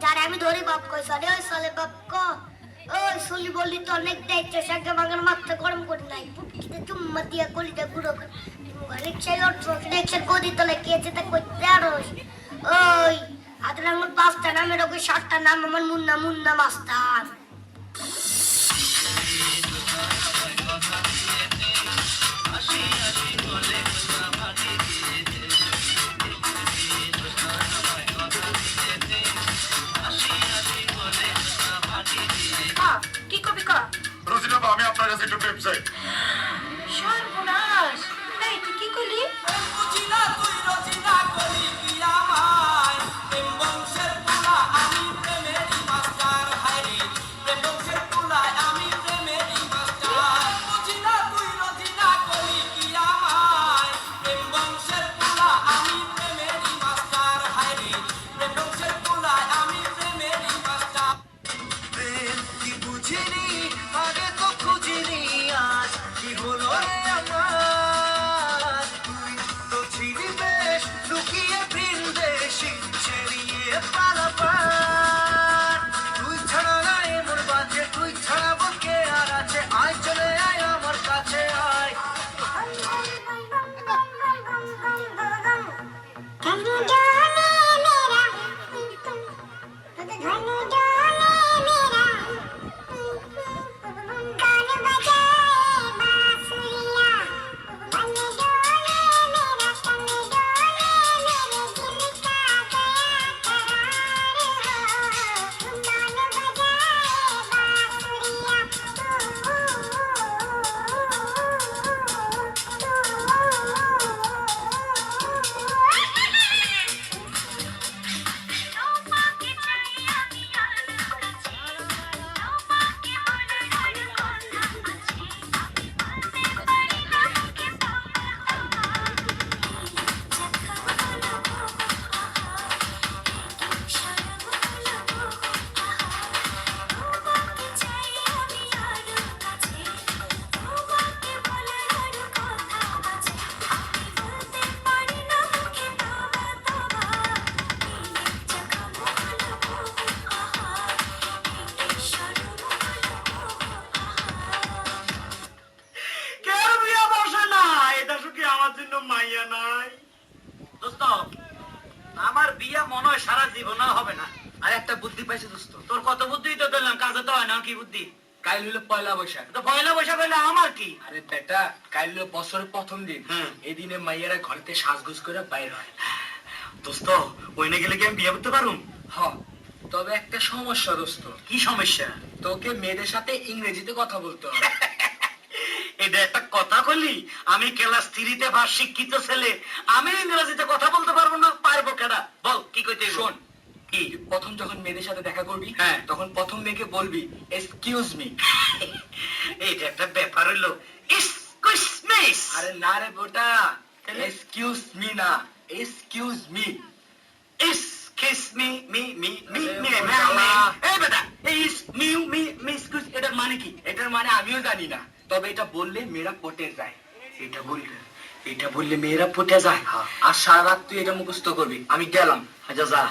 যারে আমি ধরি বাপ কইছ রে ওই চলে বাপ ক ওই সুলি বললি তো অনেক দায়িত্ব সাগা বাগান মাথা গরম করে নাই পুটকিতে চুম্মা দিয়া কলিটা গুঁড়ো করে রিক্সায় অটো রিক্সার গদি তলে কেছে তা কইতে আরস ওই আদর আমার পাঁচটা নামের ওকে 7টা নাম আমার মুন্না মুন্না মাস্টার কি কবি ক রোজিনা আমি আপনার কাছে একটু টিপস চাই সর্বনাশ এই তুই কি করলি রোজিনা তুই রোজিনা করি কি আমায় প্রেম বংশের পোলা আমি প্রেমেরই মাস্টার হায়রে প্রেম বংশের পোলা আমি প্রেমেরই মাস্টার রোজিনা তুই রোজিনা করি কি আমায় প্রেম বংশের পোলা আমি প্রেমেরই মাস্টার হায়রে প্রেম বংশের পোলা আমি প্রেমেরই মাস্টার প্রেম কি বুঝিনি আগে তো খুঁজিনি আজ কি হলো রে আমার তুই তো ছিলি বেশ লুকিয়ে ভিনদেশি ছেড়িয়ে পালাপার তুই ছাড়া নাই মোর বাজে তুই ছাড়া বলকে আর আছে আয় চলে আয় আমার কাছে আয় কেউ বিয়ে বসে না এটা শুধু আমার জন্য মাইয়া নাই দোস্ত আমার বিয়ে মনে হয় সারা জীবন হবে না আর একটা বুদ্ধি পাইছে দোস্ত তোর কত বুদ্ধি তো দিলাম কাজে তো হয় না কি বুদ্ধি কাল হইলো পয়লা বৈশাখ তো পয়লা বৈশাখ হইলে আমার কি আরে বেটা কাল হইলো বছরের প্রথম দিন হুম। এই দিনে মাইয়ারা ঘরেতে সাজগোজ করে বাইর হয় দোস্ত ওইনে গেলে কি আমি বিয়ে করতে পারুম হ তবে একটা সমস্যা দোস্ত কি সমস্যা তোকে মেয়েদের সাথে ইংরেজিতে কথা বলতে হবে এটা একটা কথা বলি আমি ক্লাস 3-তে পাস শিক্ষিত ছেলে আমি ইংরেজিতে কথা বলতে পারবো না পারবো কেডা বল কি কইতে শোন কি প্রথম যখন মেয়েদের সাথে দেখা করবি হ্যাঁ। তখন প্রথম মেয়েকে বলবি এক্সকিউজ মি এইটা একটা ব্যাপার হইলো ইস মিস আরে না রে বেটা এক্সকিউজ মি না এক্সকিউজ মি ইস kiss me me me me me আরে মি বাবা। এই বেটা এই ইস মি মি মি এক্সকিউজ এটার মানে কি এটার মানে আমিও জানি না তবে এটা বললে মেয়েরা পটে যায় এটা বললে মেয়েরা পটে যায় আর সারা রাত তুই এটা মুখস্থ করবি আমি গেলাম আচ্ছা যা